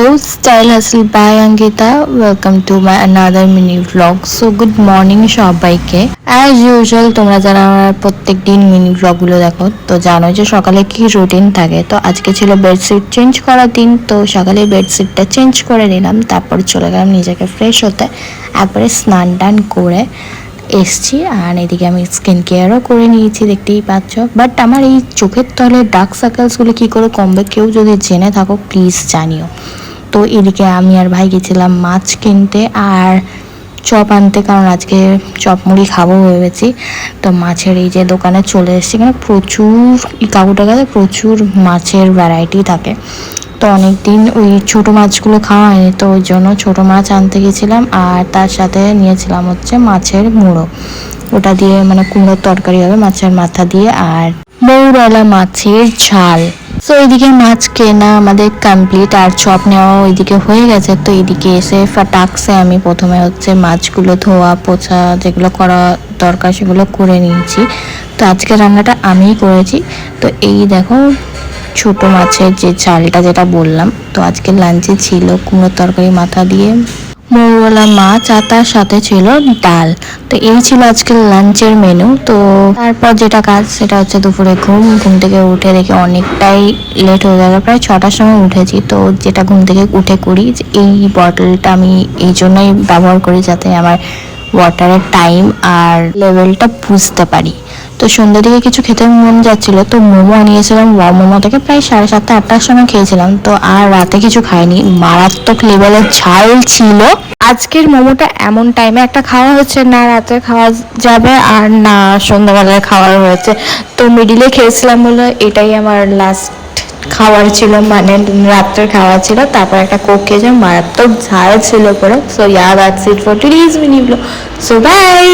Hello, Style Hustle by Angita. Welcome to my another mini vlog. So good morning সবাইকে। As usual তোমরা যারা আমার প্রত্যেক দিন মিনি ভ্লগগুলো দেখো তো জানো যে সকালে কি রুটিন থাকে। তো আজকে ছিল বেডশিট চেঞ্জ করার দিন, তো সকালে বেডশিটটা চেঞ্জ করে নিলাম, তারপর চলে গেলাম নিজেকে ফ্রেশ হতে। একবারে স্নান টান করে এসছি, আর এদিকে আমি স্কিন কেয়ারও করে নিয়েছি, দেখতেই পাচ্ছ। বাট আমার এই চোখের তলে ডার্ক সার্কেলসগুলো কী করে কমবে, কেউ যদি জেনে থাকো প্লিজ জানিও। তো এদিকে আমি আর ভাই গেছিলাম মাছ কিনতে আর চপ আনতে, কারণ আজকে চপ মুড়ি খাবো ভেবেছি। তো মাছের এই যে দোকানে চলে এসেছি, এখানে প্রচুর কাকুটাকাতে প্রচুর মাছের ভ্যারাইটি থাকে। তো অনেক দিন ওই ছোটো মাছগুলো খাওয়া হয়নি, তো ওই জন্য ছোটো মাছ আনতে গেছিলাম। আর তার সাথে নিয়েছিলাম হচ্ছে মাছের মুড়ো, ওটা দিয়ে মানে কুমড়োর তরকারি হবে মাছের মাথা দিয়ে, আর মৌরলা মাছের ঝাল। তো এইদিকে মাছ কেনা আমাদের কমপ্লিট, আর চপ নেওয়া ওইদিকে হয়ে গেছে। তো এইদিকে এসে ফাটাকসে আমি প্রথমে হচ্ছে মাছগুলো ধোয়া পোছা যেগুলো করা দরকার সেগুলো করে নিয়েছি। তো আজকে রান্নাটা আমিই করেছি। তো এই দেখো ছোট মাছের যে ঝালটা যেটা বললাম, তো আজকে লাঞ্চে ছিল কুমড়োর তরকারি মাথা দিয়ে মৌরলা মাছ, আর তার সাথে ছিল ডাল। তো এই ছিল আজকের লাঞ্চের মেনু। তো তারপর যেটা কাজ সেটা হচ্ছে দুপুরে ঘুম থেকে উঠে দেখে অনেকটাই লেট হয়ে গেল, প্রায় 6টার সময় উঠেছি। তো যেটা ঘুম থেকে উঠে করি যে এই বটলটা আমি এই জন্যই ব্যবহার করি যাতে আমার ওয়াটারের টাইম আর লেভেলটা বুঝতে পারি। তো সন্ধ্যা দিকে কিছু খেতে মন যাচ্ছিল, তো মোমো আনিয়েছিলাম। মোমো থেকে প্রায় 7:30 8টার সময় খেয়েছিলাম। তো আর রাতে কিছু খাইনি, মারাত্মক লেভেলের ঝাল ছিল। আজকের মোমোটা এমন টাইমে একটা খাওয়া হচ্ছে, না রাতে খাওয়া যাবে আর না সন্ধ্যাবেলায় খাওয়া হয়েছে। তো মিডিলে খেয়েছিলাম বলে এটাই আমার লাস্ট খাওয়ার ছিল, মানে রাত্রের খাওয়া ছিল। তারপর একটা কোক খেয়েছিলাম, মারাত্মক ঝাল ছিল পুরো। So that's it for today's mini blog. So by.